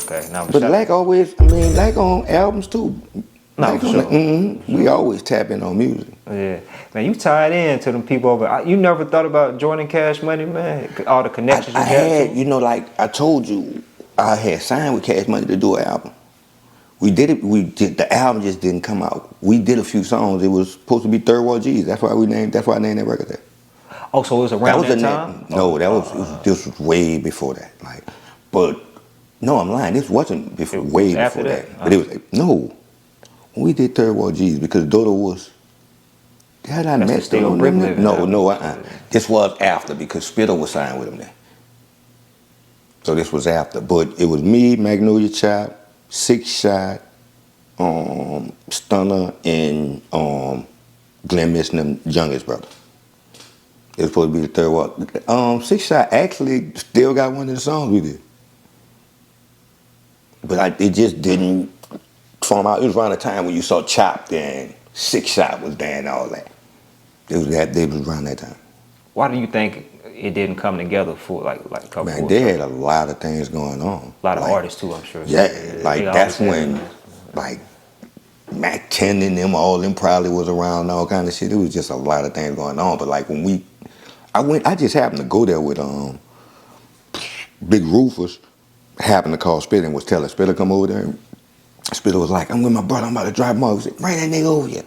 Okay, now But Lack always, I mean, Lack on albums too. No, for sure. We always tap in on music. Yeah, man, you tied in to them people over. You never thought about joining Cash Money, man? All the connections I you had, got. you know, like I told you, I had signed with Cash Money to do an album. We did it. The album just didn't come out. We did a few songs. It was supposed to be Third World G's. That's why I named that record that. Oh, so it was around that time? No, this was way before that. Like, but no, I'm lying. This wasn't before, way before that. But it was no. We did Third World G's because Dodo was. Had I met Dodo? No. This was after because Spitter was signed with him then. So this was after, but it was me, Magnolia Chop, Six Shot, Stunner, and Glenn Missing, youngest brother. It was supposed to be the Third World. Six Shot actually still got one of the songs we did, but it just didn't form out. It was around the time when you saw Chop and Six Shot was there and all that. It was around that time. Why do you think it didn't come together for like a couple? Man, they had a lot of things going on. A lot of artists too, I'm sure. Yeah, that's when like Mac 10 and them, all them probably was around and all kind of shit. It was just a lot of things going on. But like when I just happened to go there with Big Rufus, happened to call Spitter and was telling Spitter come over there. And Spitter was like, I'm with my brother, I'm about to drive him over. He said, bring that nigga over here.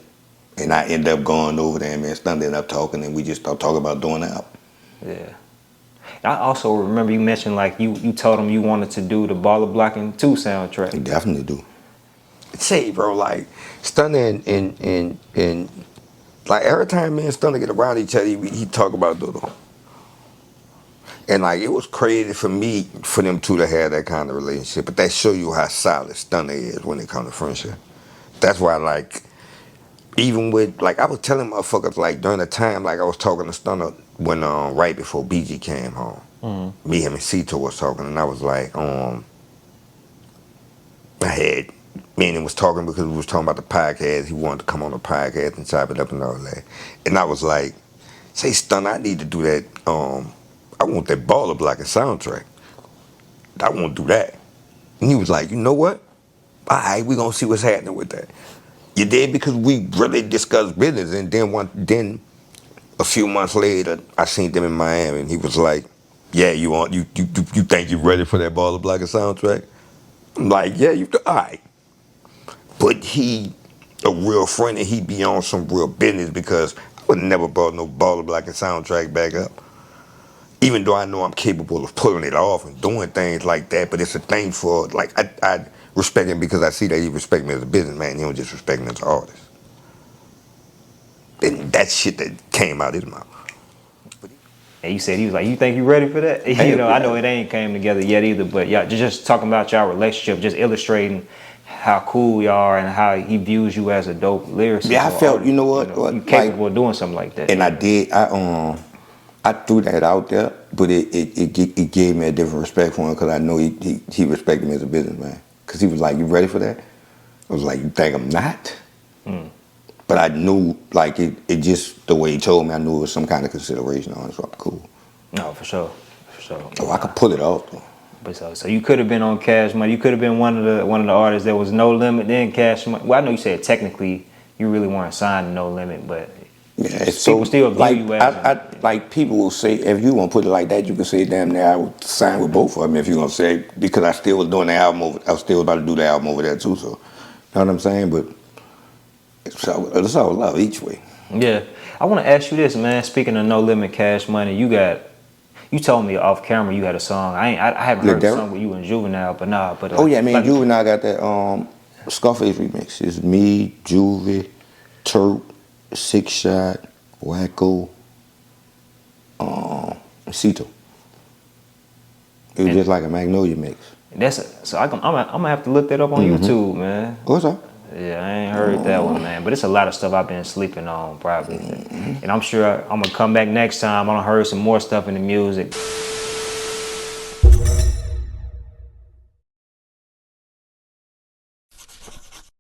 And I ended up going over there and me and Stunner ended up talking and we just started talking about doing the album. Yeah. I also remember you mentioned like you told him you wanted to do the Blockin 2 soundtrack. He definitely do. Say, bro, like Stunner and like every time me and Stunner get around each other, he talk about Dodo. And like it was crazy for them two to have that kind of relationship. But that show you how solid Stunner is when it comes to friendship. That's why like even with like I was telling motherfuckers like during the time like I was talking to Stunner when right before BG came home. Mm-hmm. Me, him, and Cito was talking, and I was like, me and him was talking because we was talking about the podcast. He wanted to come on the podcast and chop it up and all that. And I was like, say, Stunner, I need to do that. I want that Baller Blockin soundtrack. I won't do that. And he was like, you know what? All right, we gonna see what's happening with that. You did because we really discussed business, and then a few months later, I seen them in Miami, and he was like, "Yeah, you think you're ready for that Baller Blockin soundtrack?" I'm like, "Yeah, all right." But he a real friend, and he be on some real business because I would never brought no Baller Blockin soundtrack back up. Even though I know I'm capable of pulling it off and doing things like that, but it's a thing for like I respect him because I see that he respect me as a businessman. He don't just respect me as an artist. And that shit that came out his mouth. And you said he was like, you think you ready for that? You know, I know it ain't came together yet either, but yeah, just talking about y'all relationship, just illustrating how cool you are and how he views you as a dope lyricist. Yeah, I felt, you know what? You capable of doing something like that. And I did. I threw that out there, but it gave me a different respect for him because I know he respected me as a businessman. Because he was like, you ready for that? I was like, you think I'm not? Mm. But I knew, like, it just, the way he told me, I knew it was some kind of consideration on it, so I'm cool. No, for sure. So I could pull it off, though. But so you could have been on Cash Money. You could have been one of the artists that was No Limit, then Cash Money. Well, I know you said technically you really weren't signed to No Limit, but yeah, people still view you as like people will say, if you want to put it like that, you can say, damn near I would sign with both of them if you're going to say, because I still was doing the album over, I was still about to do the album over there too, so, you know what I'm saying? But it's all love each way. Yeah. I want to ask you this, man. Speaking of No Limit, Cash Money, you told me off camera you had a song. I haven't heard the song with you and Juvenile, but nah. But oh yeah, man, Juvenile got that Scarface remix. It's me, Juvie, Turk, Six Shot, Wacko, Cito. It was just like a Magnolia mix. So I'm gonna have to look that up on YouTube, man. What's up? Yeah, I ain't heard that one, man. But it's a lot of stuff I've been sleeping on, probably. And I'm sure I'm gonna come back next time. I done heard some more stuff in the music.